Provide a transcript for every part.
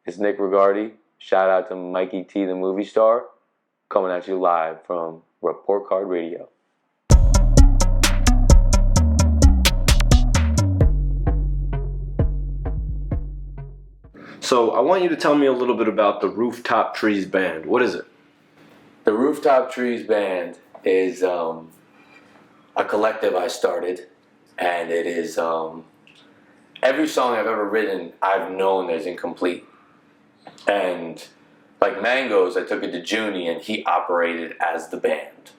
It's Nick Riguardi. Shout out to Mikey T, the movie star, coming at you live from Report Card Radio. So I want you to tell me a little bit about the Rooftop Trees Band. What is it? The Rooftop Trees Band is a collective I started, and it is every song I've ever written I've known is incomplete. And like Mangoes, I took it to Juni, and he operated as the band.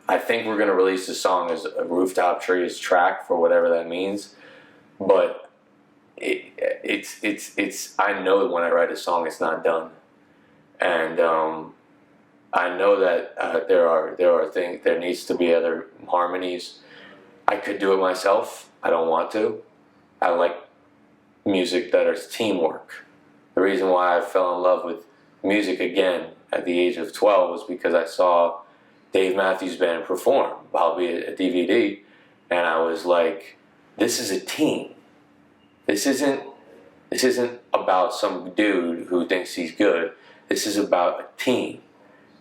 I think we're going to release the song as a Rooftop Trees track for whatever that means, but it's I know that when I write a song, it's not done, and I know that there are things, there needs to be other harmonies. I could do it myself. I don't want to. I like music that is teamwork. The reason why I fell in love with music again at the age of 12 was because I saw Dave Matthews Band perform, albeit a DVD, and I was like, this is a team. This isn't about some dude who thinks he's good. This is about a team.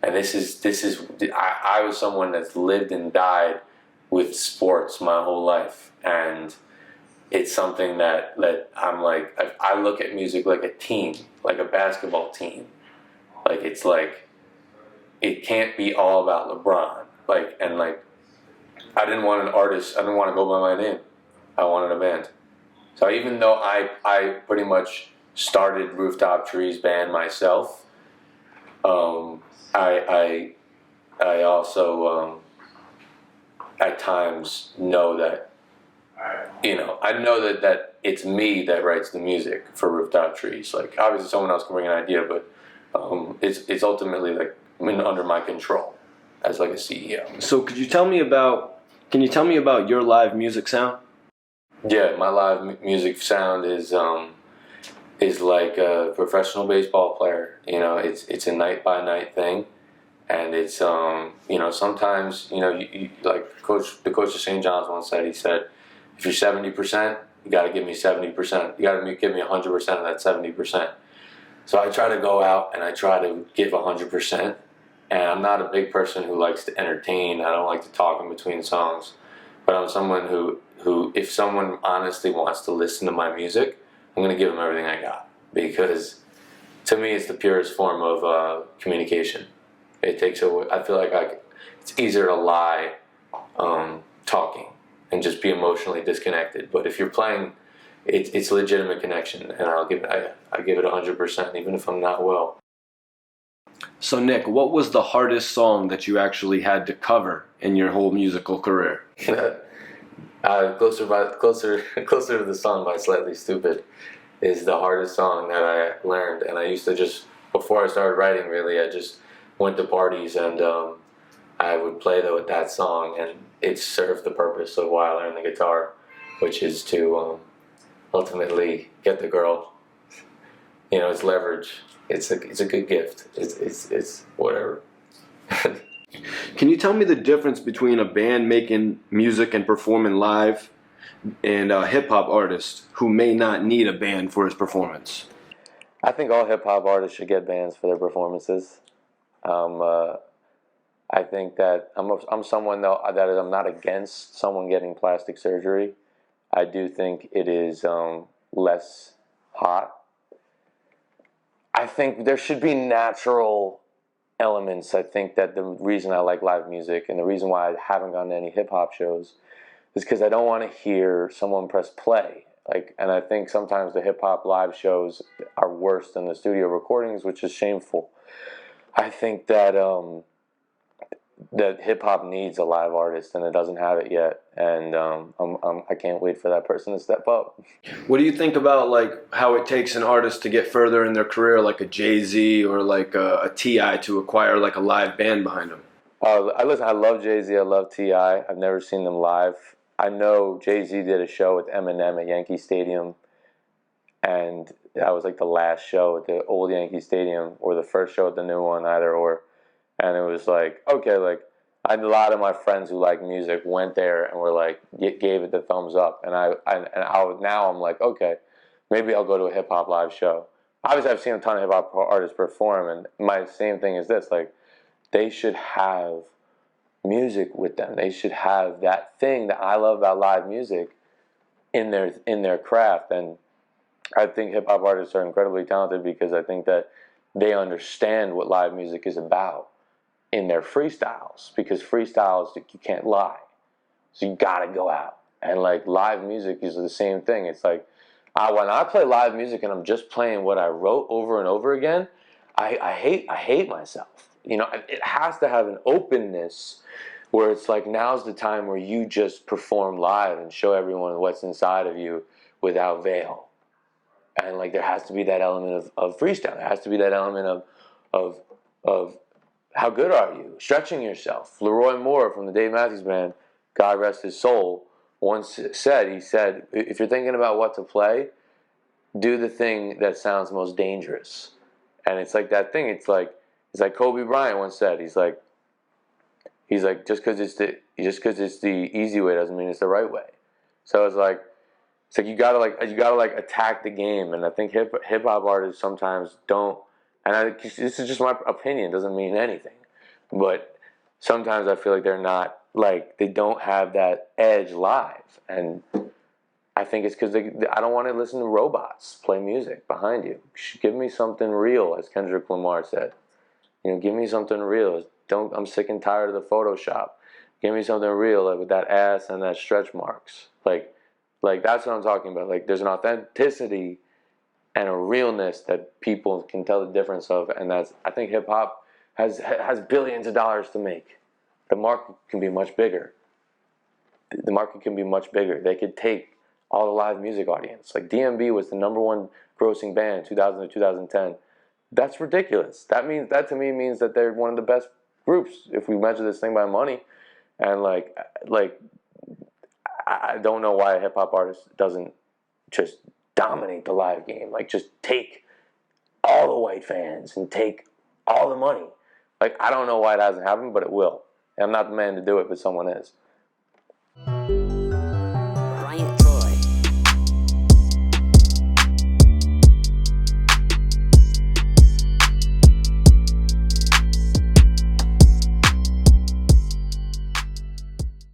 And I was someone that's lived and died with sports my whole life. And it's something that I'm like, I look at music like a team, like a basketball team. Like, it's like, it can't be all about LeBron. I didn't want an artist, I didn't want to go by my name. I wanted a band. So even though I pretty much started Rooftop Trees Band myself, I also at times know that, I know that it's me that writes the music for Rooftop Trees. Like, obviously someone else can bring an idea, but it's ultimately like under my control as like a CEO. So can you tell me about your live music sound? Yeah, my live music sound is like a professional baseball player. It's a night by night thing, and it's sometimes like the coach of St. John's once said. He said, if you're 70%, you got to give me 70%. You got to give me 100% of that 70%. So I try to go out and I try to give 100%. And I'm not a big person who likes to entertain. I don't like to talk in between songs, but I'm someone who if someone honestly wants to listen to my music, I'm going to give them everything I got, because to me it's the purest form of communication. It takes away, I feel like it's easier to lie talking and just be emotionally disconnected. But if you're playing, it's legitimate connection, and I give it 100%, even if I'm not well. So Nick, what was the hardest song that you actually had to cover in your whole musical career? Closer to the Sun by Slightly Stupid is the hardest song that I learned. And I used to just, before I started writing, really, I just went to parties and I would play that song, and it served the purpose of why I learned the guitar, which is to ultimately get the girl. It's leverage. It's a good gift. It's whatever. Can you tell me the difference between a band making music and performing live and a hip-hop artist who may not need a band for his performance? I think all hip-hop artists should get bands for their performances. I think that I'm someone though that I'm not against someone getting plastic surgery. I do think it is less hot. I think there should be natural elements. I think that the reason I like live music and the reason why I haven't gone to any hip-hop shows is because I don't want to hear someone press play. And I think sometimes the hip-hop live shows are worse than the studio recordings, which is shameful. I think that that hip-hop needs a live artist, and it doesn't have it yet. And I can't wait for that person to step up. What do you think about how it takes an artist to get further in their career, like a Jay-Z or like a T.I. to acquire a live band behind them? I love Jay-Z, I love T.I. I've never seen them live. I know Jay-Z did a show with Eminem at Yankee Stadium, and that was the last show at the old Yankee Stadium, or the first show at the new one, either or. And it was okay, a lot of my friends who like music went there and were gave it the thumbs up. And now I'm okay, maybe I'll go to a hip hop live show. obviously I've seen a ton of hip hop artists perform, and my same thing is this: like, they should have music with them. They should have that thing that I love about live music in their craft. And I think hip hop artists are incredibly talented because I think that they understand what live music is about in their freestyles. Because freestyles, you can't lie, so you gotta go out. And like live music is the same thing. It's like when I play live music and I'm just playing what I wrote over and over again, I hate myself. You know, it has to have an openness where it's like now's the time where you just perform live and show everyone what's inside of you without veil. And like there has to be that element of freestyle. There has to be that element of of how good are you? Stretching yourself. Leroy Moore from the Dave Matthews Band, God rest his soul, once said, he said, if you're thinking about what to play, do the thing that sounds most dangerous. And it's like that thing. It's like Kobe Bryant once said. He's like just because it's the easy way doesn't mean it's the right way. So it's like you gotta attack the game. And I think hip hop artists sometimes don't. And this is just my opinion. Doesn't mean anything. But sometimes I feel like they're not they don't have that edge live. And I think it's because I don't want to listen to robots play music behind you. Give me something real, as Kendrick Lamar said. You know, give me something real. I'm sick and tired of the Photoshop. Give me something real, with that ass and that stretch marks. Like that's what I'm talking about. Like there's an authenticity and a realness that people can tell the difference of, and I think hip hop has billions of dollars to make. The market can be much bigger. The market can be much bigger. They could take all the live music audience. Like DMB was the #1 grossing band 2000 to 2010. That's ridiculous. That to me means that they're one of the best groups if we measure this thing by money. And I don't know why a hip hop artist doesn't just dominate the live game. Like just take all the white fans and take all the money. Like I don't know why it hasn't happened, but it will. And I'm not the man to do it, but someone is.